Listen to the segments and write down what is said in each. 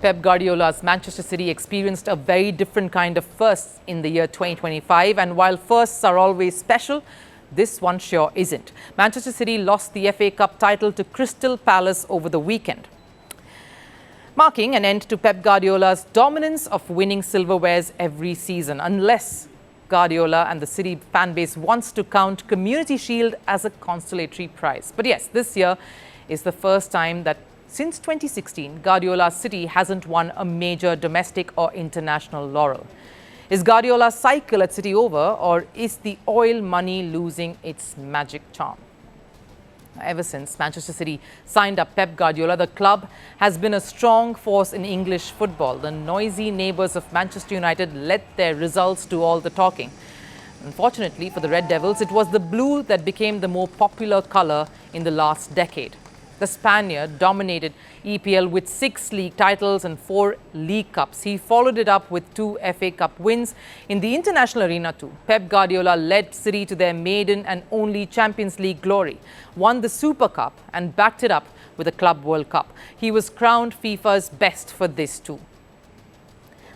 Pep Guardiola's Manchester City experienced a very different kind of firsts in the year 2025, and while firsts are always special, this one sure isn't. Manchester City lost the FA Cup title to Crystal Palace over the weekend, marking an end to Pep Guardiola's dominance of winning silverwares every season, unless Guardiola and the City fan base wants to count Community Shield as a consolatory prize. But yes, this year is the first time that since 2016, Guardiola's City hasn't won a major domestic or international laurel. Is Guardiola's cycle at City over, or is the oil money losing its magic charm? Ever since Manchester City signed up Pep Guardiola, the club has been a strong force in English football. The noisy neighbours of Manchester United let their results do all the talking. Unfortunately for the Red Devils, it was the blue that became the more popular colour in the last decade. The Spaniard dominated EPL with 6 league titles and 4 League Cups. He followed it up with 2 FA Cup wins. In the international arena too, Pep Guardiola led City to their maiden and only Champions League glory, won the Super Cup and backed it up with the Club World Cup. He was crowned FIFA's best for this too.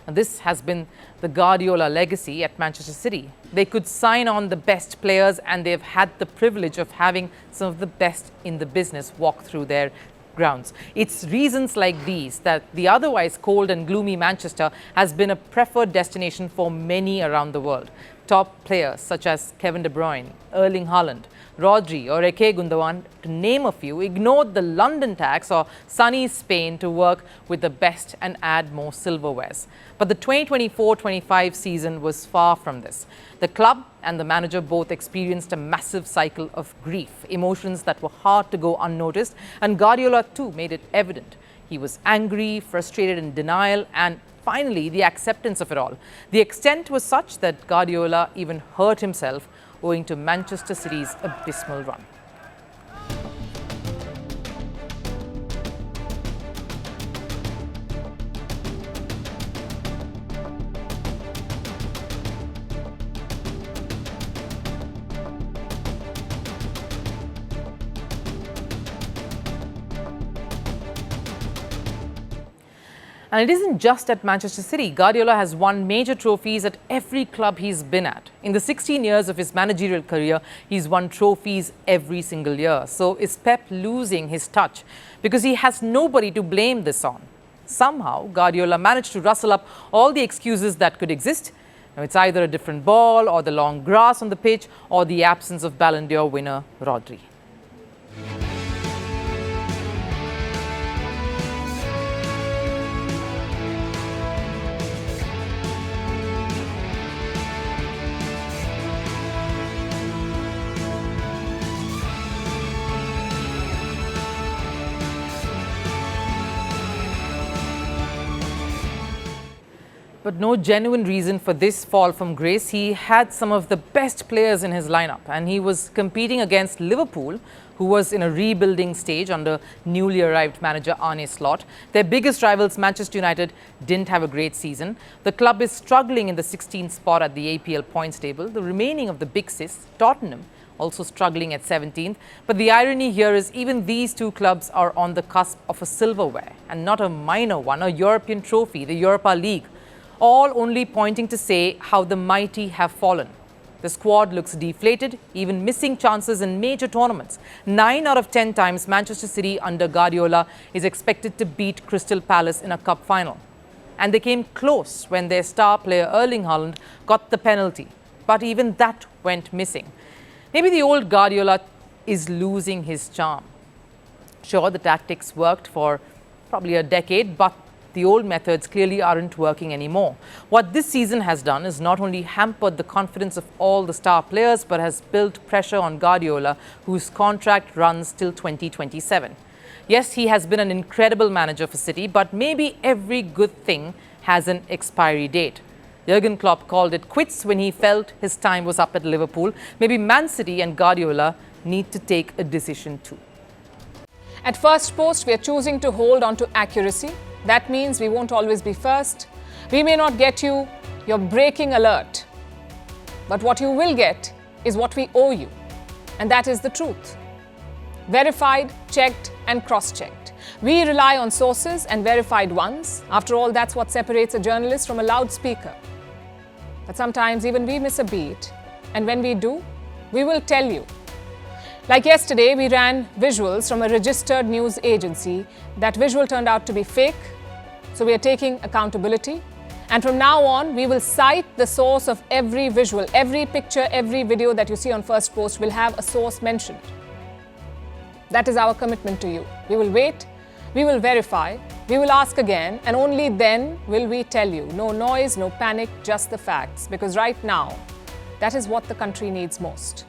And this has been the Guardiola legacy at Manchester City. They could sign on the best players, and they've had the privilege of having some of the best in the business walk through their grounds. It's reasons like these that the otherwise cold and gloomy Manchester has been a preferred destination for many around the world. Top players such as Kevin De Bruyne, Erling Haaland, Rodri or Eke Gundogan, to name a few, ignored the London tax or sunny Spain to work with the best and add more silverwares. But the 2024-25 season was far from this. The club and the manager both experienced a massive cycle of grief, emotions that were hard to go unnoticed, and Guardiola too made it evident. He was angry, frustrated, in denial, and finally the acceptance of it all. The extent was such that Guardiola even hurt himself owing to Manchester City's abysmal run. And it isn't just at Manchester City. Guardiola has won major trophies at every club he's been at. In the 16 years of his managerial career, he's won trophies every single year. So is Pep losing his touch? Because he has nobody to blame this on. Somehow, Guardiola managed to rustle up all the excuses that could exist. Now, it's either a different ball, or the long grass on the pitch, or the absence of Ballon d'Or winner Rodri. But no genuine reason for this fall from grace. He had some of the best players in his lineup, and he was competing against Liverpool, who was in a rebuilding stage under newly arrived manager Arne Slot. Their biggest rivals, Manchester United, didn't have a great season. The club is struggling in the 16th spot at the APL points table. The remaining of the big sis, Tottenham, also struggling at 17th. But the irony here is even these two clubs are on the cusp of a silverware, and not a minor one, a European trophy, the Europa League. All only pointing to say how the mighty have fallen. The squad looks deflated, even missing chances in major tournaments. 9 out of 10 times Manchester City under Guardiola is expected to beat Crystal Palace in a cup final. And they came close when their star player Erling Haaland got the penalty. But even that went missing. Maybe the old Guardiola is losing his charm. Sure, the tactics worked for probably a decade, but the old methods clearly aren't working anymore. What this season has done is not only hampered the confidence of all the star players, but has built pressure on Guardiola, whose contract runs till 2027. Yes, he has been an incredible manager for City, but maybe every good thing has an expiry date. Jurgen Klopp called it quits when he felt his time was up at Liverpool. Maybe Man City and Guardiola need to take a decision too. At Firstpost, we are choosing to hold on to accuracy. That means we won't always be first. We may not get you your breaking alert. But what you will get is what we owe you. And that is the truth. Verified, checked and cross-checked. We rely on sources and verified ones. After all, that's what separates a journalist from a loudspeaker. But sometimes even we miss a beat. And when we do, we will tell you. Like yesterday, we ran visuals from a registered news agency. That visual turned out to be fake. So we are taking accountability. And from now on, we will cite the source of every visual. Every picture, every video that you see on Firstpost will have a source mentioned. That is our commitment to you. We will wait. We will verify, we will ask again, and only then will we tell you. No noise, no panic, just the facts. Because right now, that is what the country needs most.